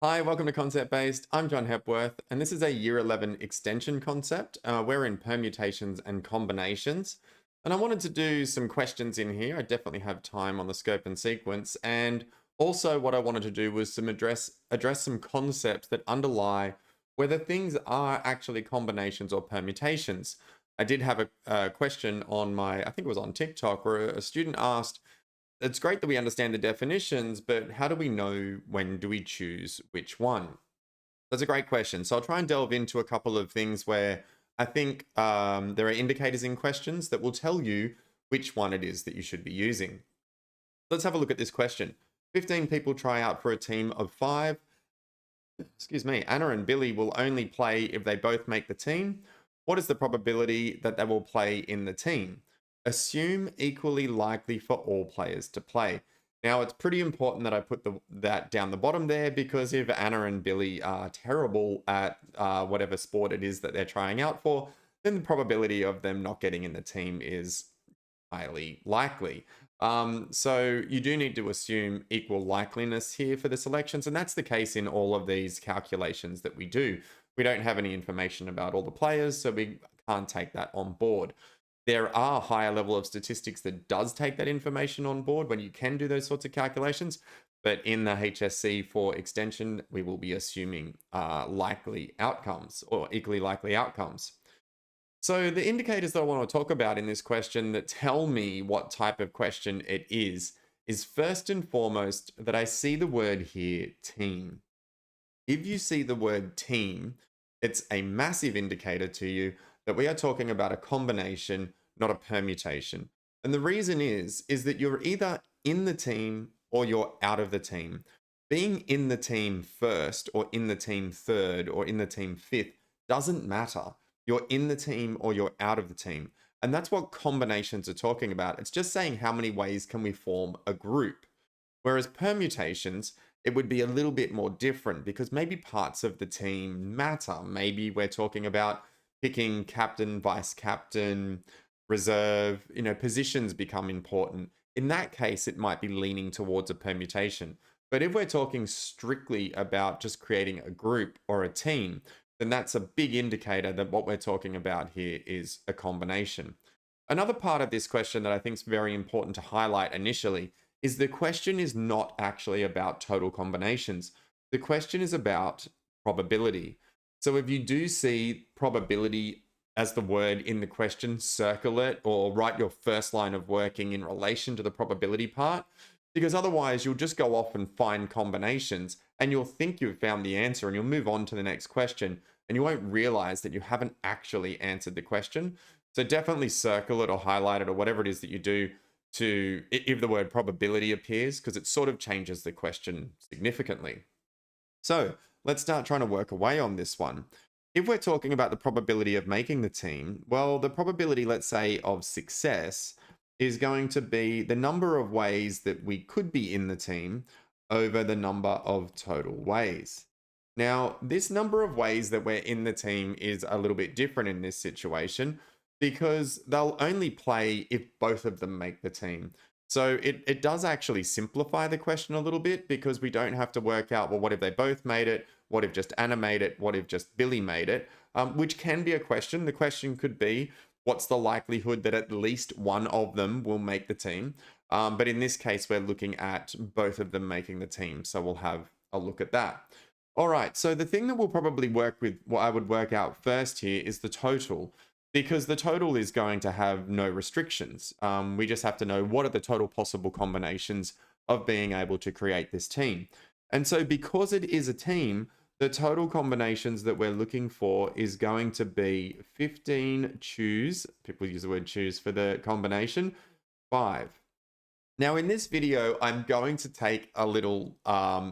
Hi, welcome to Concept Based. I'm John Hepworth, and this is a Year 11 extension concept. We're in permutations and combinations. And I wanted to do some questions in here. I definitely have time on the scope and sequence. And also what I wanted to do was address some concepts that underlie whether things are actually combinations or permutations. I did have a question on I think it was on TikTok, where a student asked, it's great that we understand the definitions, but how do we know when do we choose which one? That's a great question. So I'll try and delve into a couple of things where I think there are indicators in questions that will tell you which one it is that you should be using. Let's have a look at this question. 15 people try out for a team of 5. Excuse me. Anna and Billy will only play if they both make the team. What is the probability that they will play in the team? Assume equally likely for all players to play. Now, it's pretty important that I put that down the bottom there, because if Anna and Billy are terrible at whatever sport it is that they're trying out for, then the probability of them not getting in the team is highly likely. So you do need to assume equal likeliness here for the selections, and that's the case in all of these calculations that we do. We don't have any information about all the players, so we can't take that on board. There are higher level of statistics that does take that information on board when you can do those sorts of calculations, but in the HSC for extension, we will be assuming likely outcomes or equally likely outcomes. So the indicators that I want to talk about in this question that tell me what type of question it is first and foremost that I see the word here, team. If you see the word team, it's a massive indicator to you that we are talking about a combination, not a permutation. And the reason is that you're either in the team or you're out of the team. Being in the team first or in the team third or in the team fifth doesn't matter. You're in the team or you're out of the team. And that's what combinations are talking about. It's just saying how many ways can we form a group. Whereas permutations, it would be a little bit more different because maybe parts of the team matter. Maybe we're talking about picking captain, vice captain, reserve, positions become important. In that case, it might be leaning towards a permutation. But if we're talking strictly about just creating a group or a team, then that's a big indicator that what we're talking about here is a combination. Another part of this question that I think is very important to highlight initially is the question is not actually about total combinations. The question is about probability. So if you do see probability as the word in the question, circle it or write your first line of working in relation to the probability part, because otherwise you'll just go off and find combinations and you'll think you've found the answer and you'll move on to the next question and you won't realize that you haven't actually answered the question. So definitely circle it or highlight it or whatever it is that you do to if the word probability appears, because it sort of changes the question significantly. So let's start trying to work away on this one. If we're talking about the probability of making the team, well, the probability, let's say, of success is going to be the number of ways that we could be in the team over the number of total ways. Now, this number of ways that we're in the team is a little bit different in this situation because they'll only play if both of them make the team. So it does actually simplify the question a little bit because we don't have to work out, well, what if they both made it? What if just Anna made it? What if just Billy made it? Which can be a question. The question could be, what's the likelihood that at least one of them will make the team? But in this case, we're looking at both of them making the team. So we'll have a look at that. All right, so the thing that we'll probably work with, what I would work out first here is the total, because the total is going to have no restrictions. We just have to know what are the total possible combinations of being able to create this team. And so because it is a team, the total combinations that we're looking for is going to be 15 choose, people use the word choose for the combination, 5. Now in this video, I'm going to take a little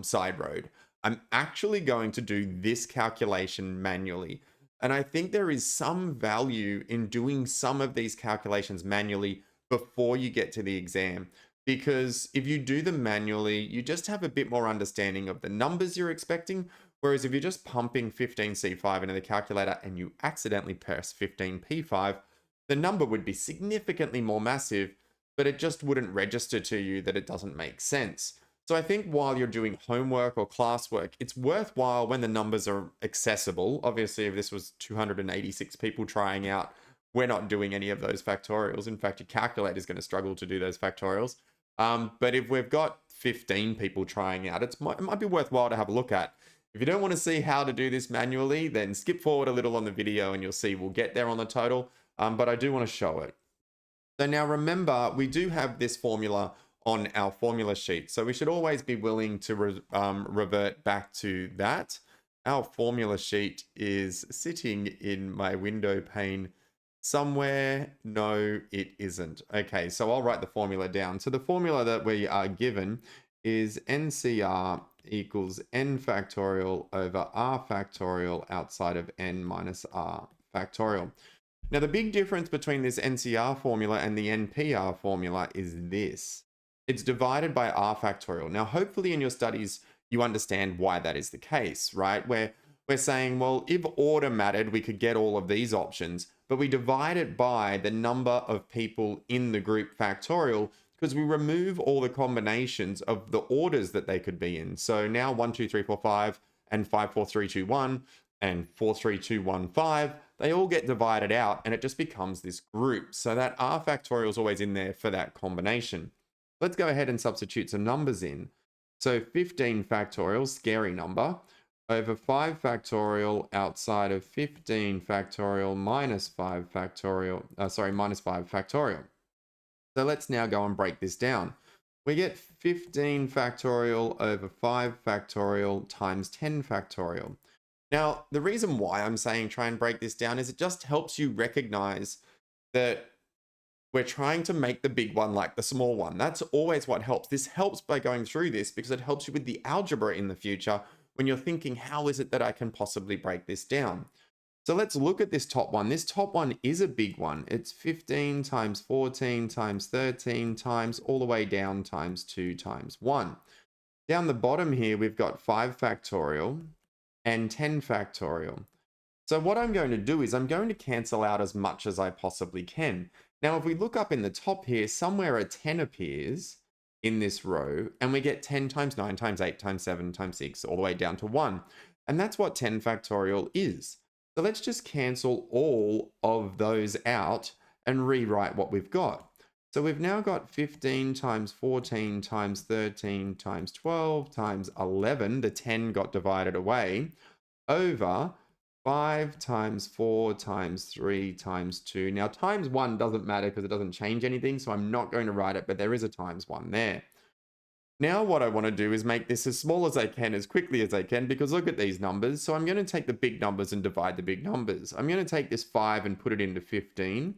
side road. I'm actually going to do this calculation manually. And I think there is some value in doing some of these calculations manually before you get to the exam. Because if you do them manually, you just have a bit more understanding of the numbers you're expecting. Whereas if you're just pumping 15C5 into the calculator and you accidentally press 15P5, the number would be significantly more massive, but it just wouldn't register to you that it doesn't make sense. So I think while you're doing homework or classwork, it's worthwhile when the numbers are accessible. Obviously, if this was 286 people trying out, we're not doing any of those factorials. In fact, your calculator is going to struggle to do those factorials. But if we've got 15 people trying out, it might be worthwhile to have a look at. If you don't want to see how to do this manually, then skip forward a little on the video and you'll see we'll get there on the total. But I do want to show it. So now remember, we do have this formula on our formula sheet. So we should always be willing to revert back to that. Our formula sheet is sitting in my window pane somewhere. No, it isn't. Okay, so I'll write the formula down. So the formula that we are given is NCR equals n factorial over r factorial outside of n minus r factorial. Now, the big difference between this NCR formula and the NPR formula is this. It's divided by r factorial. Now, hopefully in your studies, you understand why that is the case, right? Where we're saying, well, if order mattered, we could get all of these options, but we divide it by the number of people in the group factorial because we remove all the combinations of the orders that they could be in. So now 1, 2, 3, 4, 5, and 5, 4, 3, 2, 1, and 4, 3, 2, 1, 5, they all get divided out and it just becomes this group. So that r factorial is always in there for that combination. Let's go ahead and substitute some numbers in. So 15 factorial, scary number, over 5 factorial outside of 15 factorial minus 5 factorial, minus 5 factorial. So let's now go and break this down. We get 15 factorial over 5 factorial times 10 factorial. Now, the reason why I'm saying try and break this down is it just helps you recognize that we're trying to make the big one like the small one. That's always what helps. This helps by going through this because it helps you with the algebra in the future when you're thinking, how is it that I can possibly break this down? So let's look at this top one. This top one is a big one. It's 15 times 14 times 13 times all the way down times 2 times 1. Down the bottom here, we've got 5 factorial and 10 factorial. So what I'm going to do is I'm going to cancel out as much as I possibly can. Now, if we look up in the top here, somewhere a 10 appears in this row, and we get 10 times 9 times 8 times 7 times 6, all the way down to 1. And that's what 10 factorial is. So let's just cancel all of those out and rewrite what we've got. So we've now got 15 times 14 times 13 times 12 times 11, the 10 got divided away, over 5 times 4 times 3 times 2. Now, times 1 doesn't matter because it doesn't change anything, so I'm not going to write it, but there is a times 1 there. Now, what I want to do is make this as small as I can, as quickly as I can, because look at these numbers. So I'm going to take the big numbers and divide the big numbers. I'm going to take this 5 and put it into 15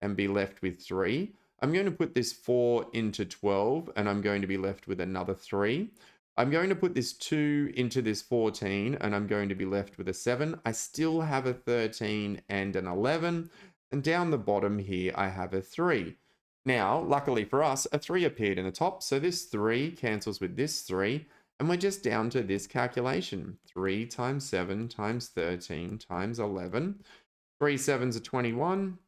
and be left with 3. I'm going to put this 4 into 12 and I'm going to be left with another 3. I'm going to put this 2 into this 14 and I'm going to be left with a 7. I still have a 13 and an 11. And down the bottom here, I have a 3. Now, luckily for us, a 3 appeared in the top. So this 3 cancels with this 3. And we're just down to this calculation. 3 times 7 times 13 times 11. 3 sevens are 21.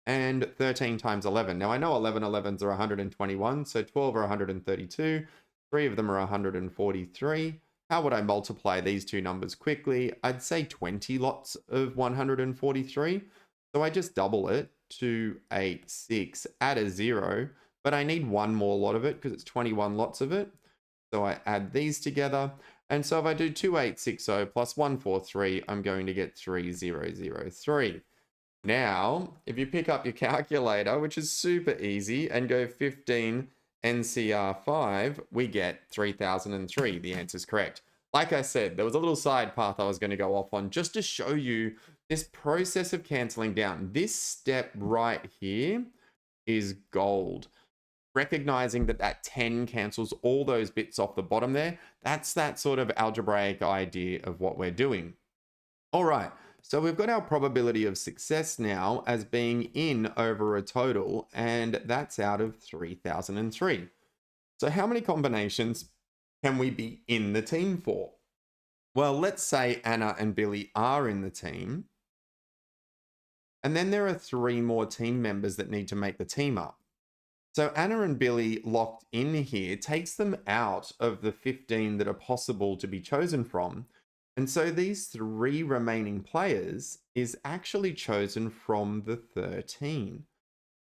And 13 times 11. Now, I know 11 11s are 121. So 12 are 132. 3 of them are 143. How would I multiply these two numbers quickly? I'd say 20 lots of 143. So I just double it, 286, add a 0, but I need one more lot of it because it's 21 lots of it. So I add these together. And so if I do 2860 plus 143, I'm going to get 3003. Now, if you pick up your calculator, which is super easy, and go 15 NCR5, we get 3003. The answer is correct. Like I said, there was a little side path I was going to go off on just to show you this process of cancelling down. This step right here is gold. Recognizing that that 10 cancels all those bits off the bottom there, that's that sort of algebraic idea of what we're doing. All right, so we've got our probability of success now as being in over a total, and that's out of 3003. So how many combinations can we be in the team for? Well, let's say Anna and Billy are in the team. And then there are 3 more team members that need to make the team up. So Anna and Billy locked in here takes them out of the 15 that are possible to be chosen from. And so these three remaining players is actually chosen from the 13.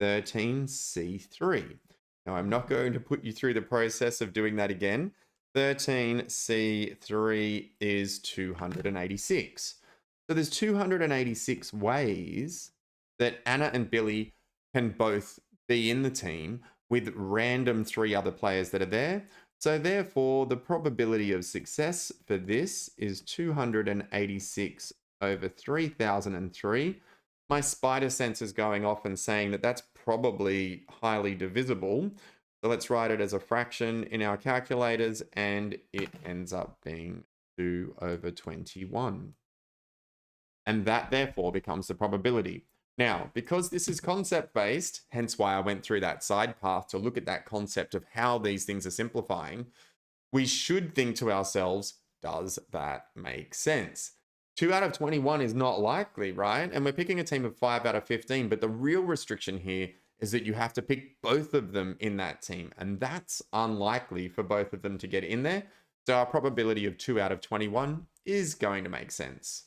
13C3. Now, I'm not going to put you through the process of doing that again. 13C3 is 286. So there's 286 ways that Anna and Billy can both be in the team with random three other players that are there. So therefore, the probability of success for this is 286 over 3003. My spider sense is going off and saying that that's probably highly divisible. So let's write it as a fraction in our calculators, and it ends up being 2 over 21. And that therefore becomes the probability. Now, because this is concept-based, hence why I went through that side path to look at that concept of how these things are simplifying, we should think to ourselves, does that make sense? 2 out of 21 is not likely, right? And we're picking a team of 5 out of 15, but the real restriction here is that you have to pick both of them in that team, and that's unlikely for both of them to get in there. So our probability of 2 out of 21 is going to make sense.